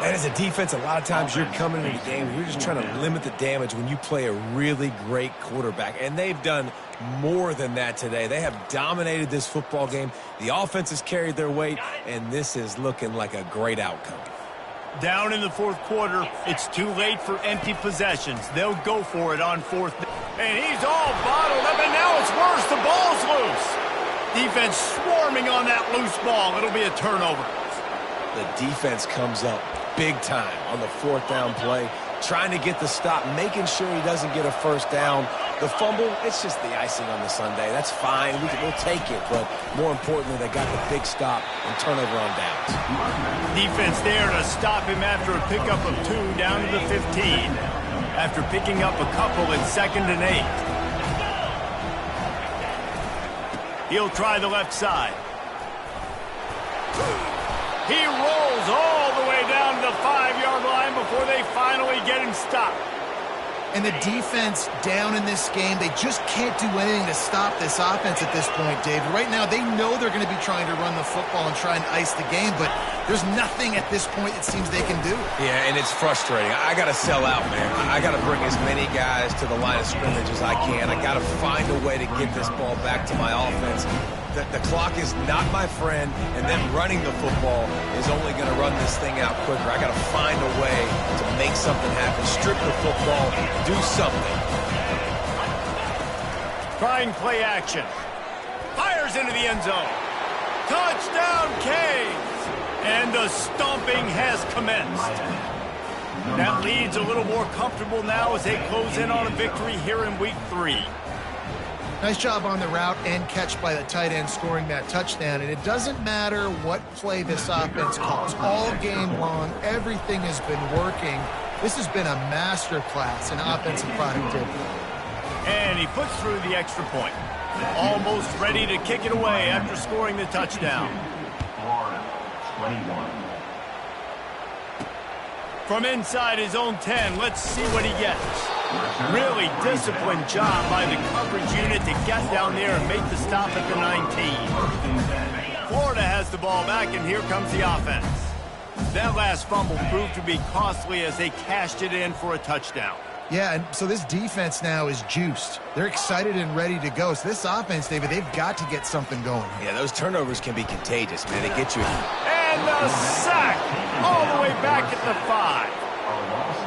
And as a defense, a lot of times you're coming into the game, you're just trying to limit the damage when you play a really great quarterback. And they've done more than that today. They have dominated this football game. The offense has carried their weight, and this is looking like a great outcome. Down in the fourth quarter, it's too late for empty possessions. They'll go for it on fourth. And he's all bottled up, and now it's worse. The ball's loose. Defense swarming on that loose ball. It'll be a turnover. The defense comes up big time on the fourth down play, trying to get the stop, making sure he doesn't get a first down. The fumble, it's just the icing on the sundae. That's fine. We'll take it. But more importantly, they got the big stop and turnover on downs. defense there to stop him after a pickup of 2 down to the 15. After picking up a couple in 2nd and 8. He'll try the left side. He rolls all the way down to the 5-yard line before they finally get him stopped. And the defense down in this game, they just can't do anything to stop this offense at this point, David. Right now, they know they're going to be trying to run the football and try and ice the game, but there's nothing at this point it seems they can do. Yeah, and it's frustrating. I got to sell out, man. I got to bring as many guys to the line of scrimmage as I can. I got to find a way to get this ball back to my offense. The clock is not my friend, and then running the football is only going to run this thing out quicker. I got to find a way to make something happen, strip the football, do something. Trying play action. Fires into the end zone. Touchdown, Canes! And the stomping has commenced. That lead's a little more comfortable now as they close in on a victory here in Week 3. Nice job on the route and catch by the tight end scoring that touchdown. And it doesn't matter what play this offense calls. All game long, everything has been working. This has been a master class in offensive productivity. And he puts through the extra point. Almost ready to kick it away after scoring the touchdown. Florida, 21. From inside his own 10, let's see what he gets. Really disciplined job by the coverage unit to get down there and make the stop at the 19. Florida has the ball back, and here comes the offense. That last fumble proved to be costly as they cashed it in for a touchdown. Yeah, and so this defense now is juiced. They're excited and ready to go. So this offense, David, they've got to get something going. Yeah, those turnovers can be contagious, man. They get you. And the sack all the way back at the 5.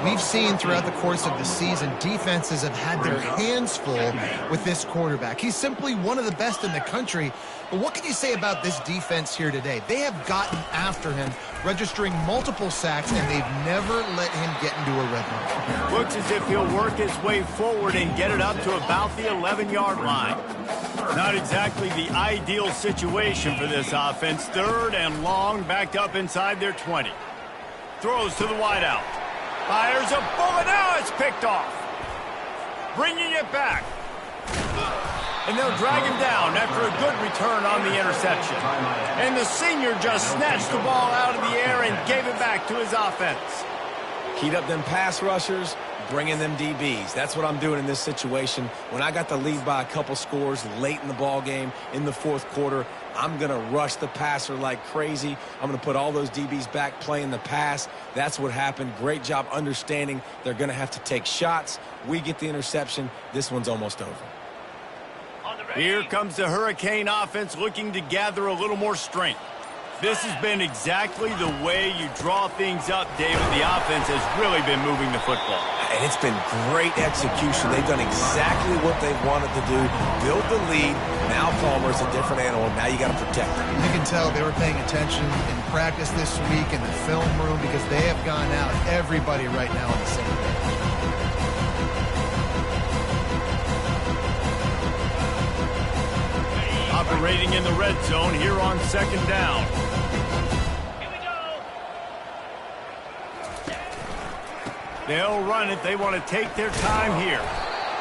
We've seen throughout the course of the season, defenses have had their hands full with this quarterback. He's simply one of the best in the country. But what can you say about this defense here today? They have gotten after him, registering multiple sacks, and they've never let him get into a rhythm. Looks as if he'll work his way forward and get it up to about the 11-yard line. Not exactly the ideal situation for this offense. 3rd and long, backed up inside their 20. Throws to the wideout. Fires a bullet. Now it's picked off. Bringing it back. And they'll drag him down after a good return on the interception. And the senior just snatched the ball out of the air and gave it back to his offense. Keyed up them pass rushers, bringing them DBs. That's what I'm doing in this situation. When I got the lead by a couple scores late in the ball game in the 4th quarter, I'm going to rush the passer like crazy. I'm going to put all those DBs back playing the pass. That's what happened. Great job understanding they're going to have to take shots. We get the interception. This one's almost over. Here comes the Hurricane offense looking to gather a little more strength. This has been exactly the way you draw things up, David. The offense has really been moving the football. And it's been great execution. They've done exactly what they wanted to do. Build the lead. Now Palmer's a different animal. Now you got to protect him. You can tell they were paying attention in practice this week in the film room because they have gone out, everybody right now on the same page. Operating in the red zone here on 2nd down. They'll run it. They want to take their time here.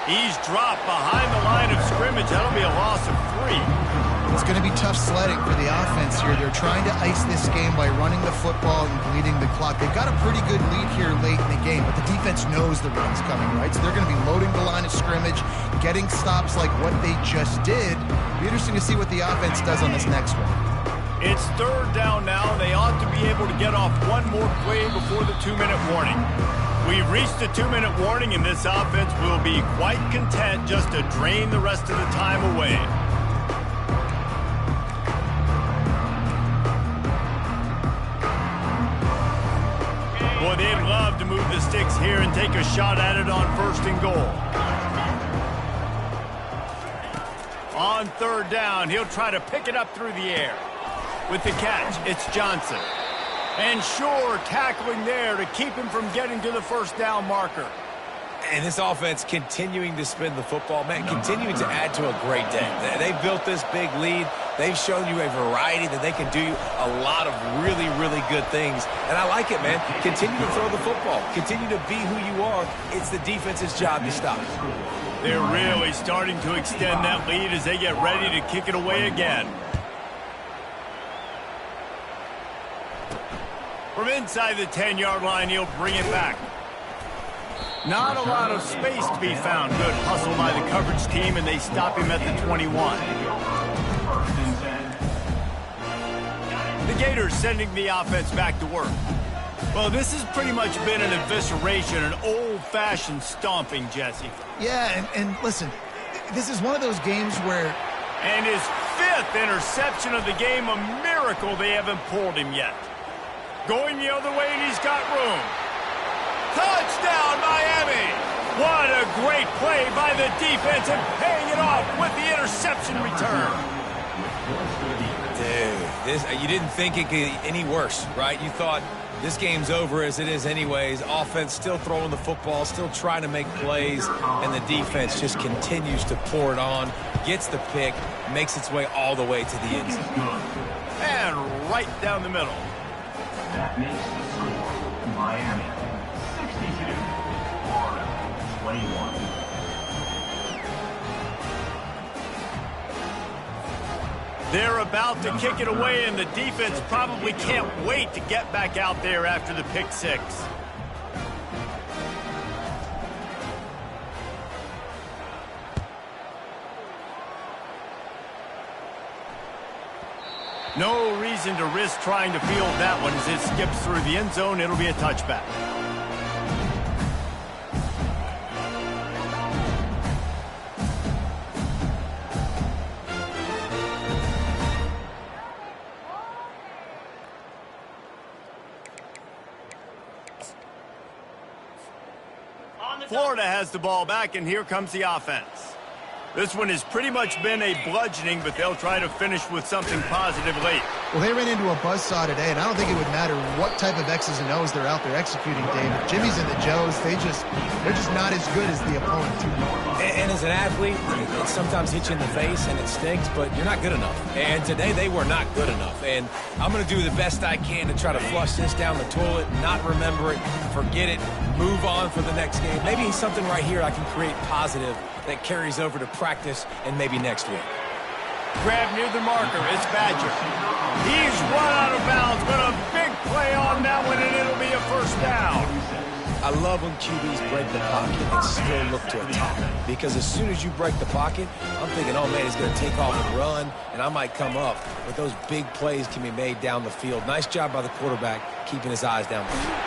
He's dropped behind the line of scrimmage. That'll be a loss of 3. It's going to be tough sledding for the offense here. They're trying to ice this game by running the football and bleeding the clock. They've got a pretty good lead here late in the game, but the defense knows the run's coming, right? So they're going to be loading the line of scrimmage, getting stops like what they just did. It'll be interesting to see what the offense does on this next one. It's 3rd down now. They ought to be able to get off one more play before the 2-minute warning. We've reached the 2-minute warning, and this offense will be quite content just to drain the rest of the time away. Boy, they'd love to move the sticks here and take a shot at it on 1st and goal. On 3rd down, he'll try to pick it up through the air. With the catch, it's Johnson. And Shore tackling there to keep him from getting to the 1st down marker. And this offense continuing to spin the football, man, continuing to add to a great day. They built this big lead. They've shown you a variety that they can do a lot of really, really good things. And I like it, man. Continue to throw the football. Continue to be who you are. It's the defense's job to stop. They're really starting to extend that lead as they get ready to kick it away again. From inside the 10-yard line, he'll bring it back. Not a lot of space to be found. Good hustle by the coverage team, and they stop him at the 21. The Gators sending the offense back to work. Well, this has pretty much been an evisceration, an old-fashioned stomping, Jesse. Yeah, and listen, this is one of those games where... And his 5th interception of the game, a miracle they haven't pulled him yet. Going the other way, and he's got room. Touchdown, Miami! What a great play by the defense and paying it off with the interception return. Dude, you didn't think it could get any worse, right? You thought this game's over as it is anyways. Offense still throwing the football, still trying to make plays, and the defense just continues to pour it on, gets the pick, makes its way all the way to the end zone. And right down the middle. That makes the score Miami 62, Florida 21. They're about to kick it away, and the defense probably can't wait to get back out there after the pick six. No reason to risk trying to field that one as it skips through the end zone. It'll be a touchback. Florida has the ball back, and here comes the offense. This one has pretty much been a bludgeoning, but they'll try to finish with something positive late. Well, they ran into a buzzsaw today, and I don't think it would matter what type of X's and O's they're out there executing, Dave. Jimmy's and the Joes, they're just not as good as the opponent. And as an athlete, it sometimes hits you in the face and it stinks, but you're not good enough. And today they were not good enough. And I'm going to do the best I can to try to flush this down the toilet, not remember it, forget it, move on for the next game. Maybe something right here I can create positive that carries over to practice and maybe next week. Grab near the marker. It's Badger. He's run out of bounds, but a big play on that one, and it'll be a first down. I love when QBs break the pocket and still look to attack. Because as soon as you break the pocket, I'm thinking, oh, man, he's going to take off and run, and I might come up. But those big plays can be made down the field. Nice job by the quarterback keeping his eyes down the field.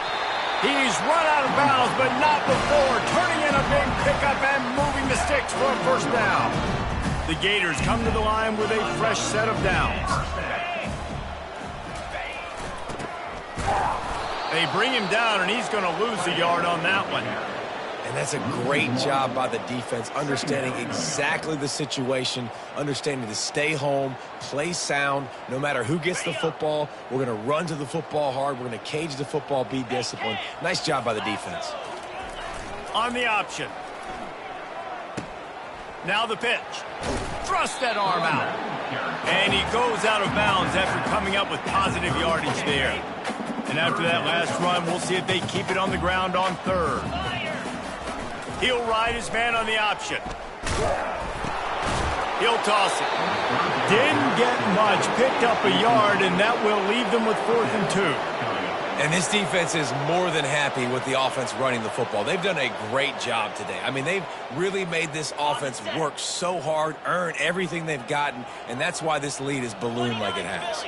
He's run out of bounds, but not before. Turning in a big pickup and moving the sticks for a first down. The Gators come to the line with a fresh set of downs. They bring him down, and he's going to lose a yard on that one. And that's a great job by the defense, understanding exactly the situation, understanding to stay home, play sound, no matter who gets the football. We're going to run to the football hard. We're going to cage the football, be disciplined. Nice job by the defense. On the option. Now the pitch. Thrust that arm out. And he goes out of bounds after coming up with positive yardage there. And after that last run, we'll see if they keep it on the ground on third. He'll ride his man on the option. He'll toss it. Didn't get much. Picked up a yard, and that will leave them with 4th and 2. And this defense is more than happy with the offense running the football. They've done a great job today. I mean, they've really made this offense work so hard, earn everything they've gotten, and that's why this lead is ballooned like it has.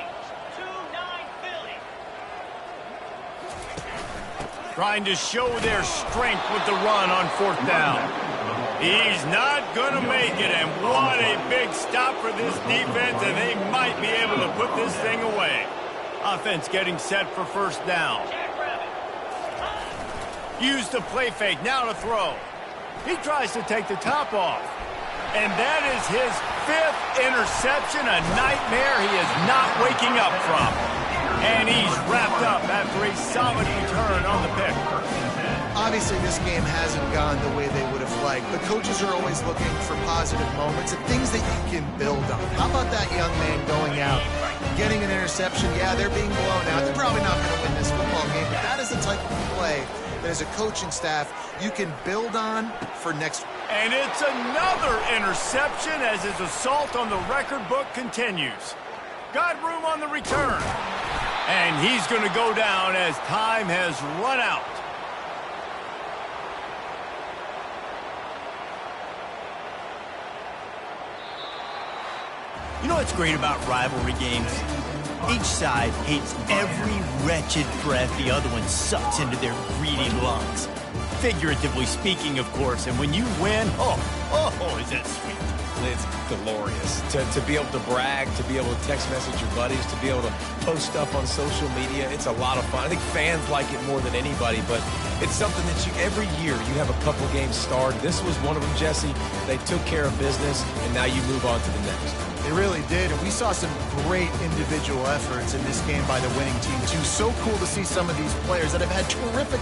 Trying to show their strength with the run on 4th down. He's not going to make it, and what a big stop for this defense, and they might be able to put this thing away. Offense getting set for first down. Use the play fake, now to throw. He tries to take the top off. And that is his 5th interception, a nightmare he is not waking up from. And he's wrapped up after a solid return on the pick. Obviously, this game hasn't gone the way they would have liked, but coaches are always looking for positive moments and things that you can build on. How about that young man going out, getting an interception? Yeah, they're being blown out. They're probably not going to win this football game, but that is the type of play that as a coaching staff you can build on for next week. And it's another interception as his assault on the record book continues. Got room on the return. And he's going to go down as time has run out. You know what's great about rivalry games? Each side hates every wretched breath the other one sucks into their greedy lungs. Figuratively speaking, of course, and when you win, oh, is that sweet. It's glorious. To be able to brag, to be able to text message your buddies, to be able to post stuff on social media, it's a lot of fun. I think fans like it more than anybody, but it's something that every year you have a couple games starred. This was one of them, Jesse. They took care of business, and now you move on to the next. They really did, and we saw some great individual efforts in this game by the winning team, too. So cool to see some of these players that have had terrific